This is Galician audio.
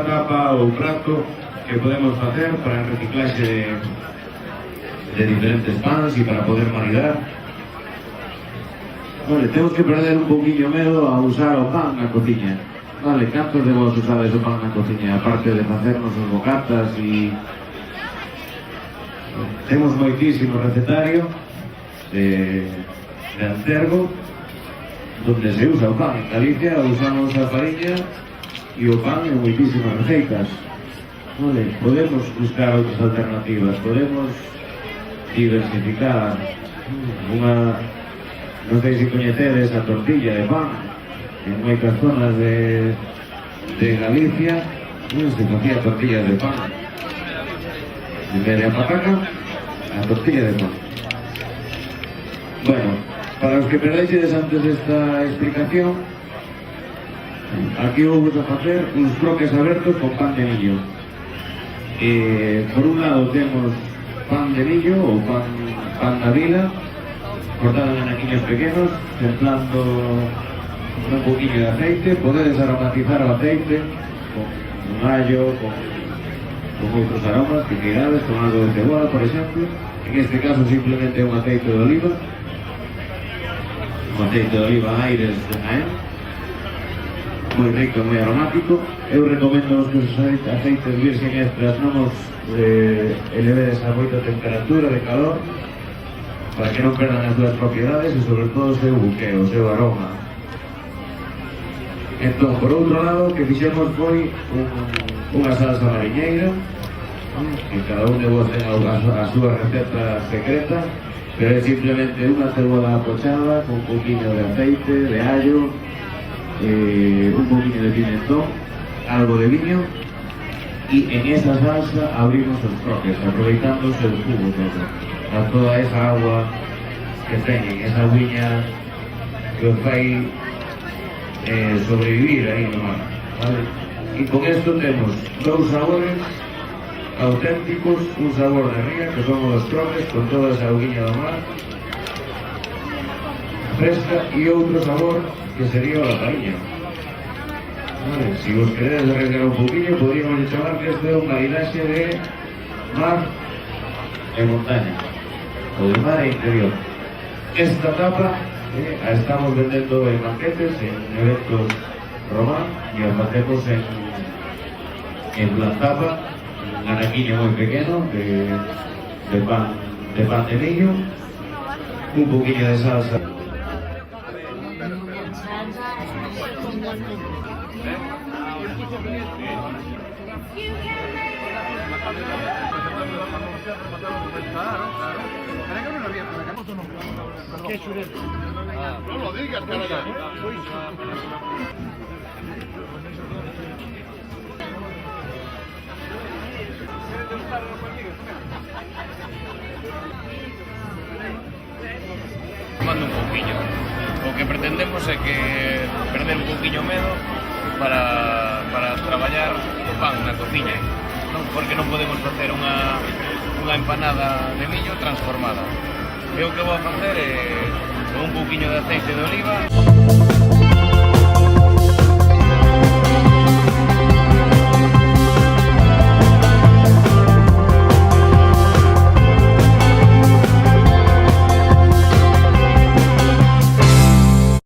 tapa ou prato que podemos facer para el reciclaxe de diferentes pans e para poder maridar. Vale, temos que perder un poquinho medo a usar o pan na cociña. Vale, cantos de vos usades o pan na cociña, aparte de facernos os bocatas e... Temos moitísimo recetario de Antergo, donde se usa o pan. En Galicia usamos a fariña e o pan en moitísimas receitas. Vale, podemos buscar outras alternativas, podemos diversificar unha... Non sei se coñecedes a tortilla de pan. En moitas zonas de Galicia se facía tortilla de pan. En vez de a pataca, a tortilla de pan. Bueno, para os que perdeixedes antes desta explicación, aquí vou a facer uns croques abertos con pan de millo. Por un lado temos pan de millo ou pan da vila, cortado en anaquiños pequenos, templando un poquinho de aceite. Podedes aromatizar o aceite con allo, con outros aromas que queirades, con algo de cebola, por exemplo. En este caso simplemente un aceite de oliva, un aceite de oliva Aires de Jaén, moi rico e moi aromático. Eu recomendo que os aceites virgen extras non os elevedes a moita temperatura de calor, para que non perdan as súas propiedades e sobre todo o seu buqueo, o seu aroma. Entón, por outro lado, que fixemos foi unha salsa mariñeira, que cada un de vos ten a súa receta secreta, pero é simplemente unha cebola apochada con un poquinho de aceite, de allo, un poquinho de pimentón, algo de viño, e en esa salsa abrimos os croques, aproveitando o seu jugo todo, a toda esa agua que teñen, esa viña que os fai sobrevivir aí no mar, vale? E con esto temos dous sabores auténticos, un sabor de ría, que son os croques con toda esa auguiña do mar fresca, e outro sabor que sería a fariña. Vale, se vos queredes arreglar un poquinho, podríamos chamar que este é un maridaxe de mar e montaña, ou de mar e interior. Esta tapa a estamos vendendo en banquetes, en eventos román, e a facemos en plan tapa, un anaquiño moi pequeno de pan de millo, un poquinho de salsa. No lo digas, carajo. Mando un pouquiño. O que pretendemos é que perder un pouquiño medo para traballar o pan na cociña, non? Porque non podemos facer unha empanada de millo transformada. E o que vou a facer é con un pouquiño de aceite de oliva.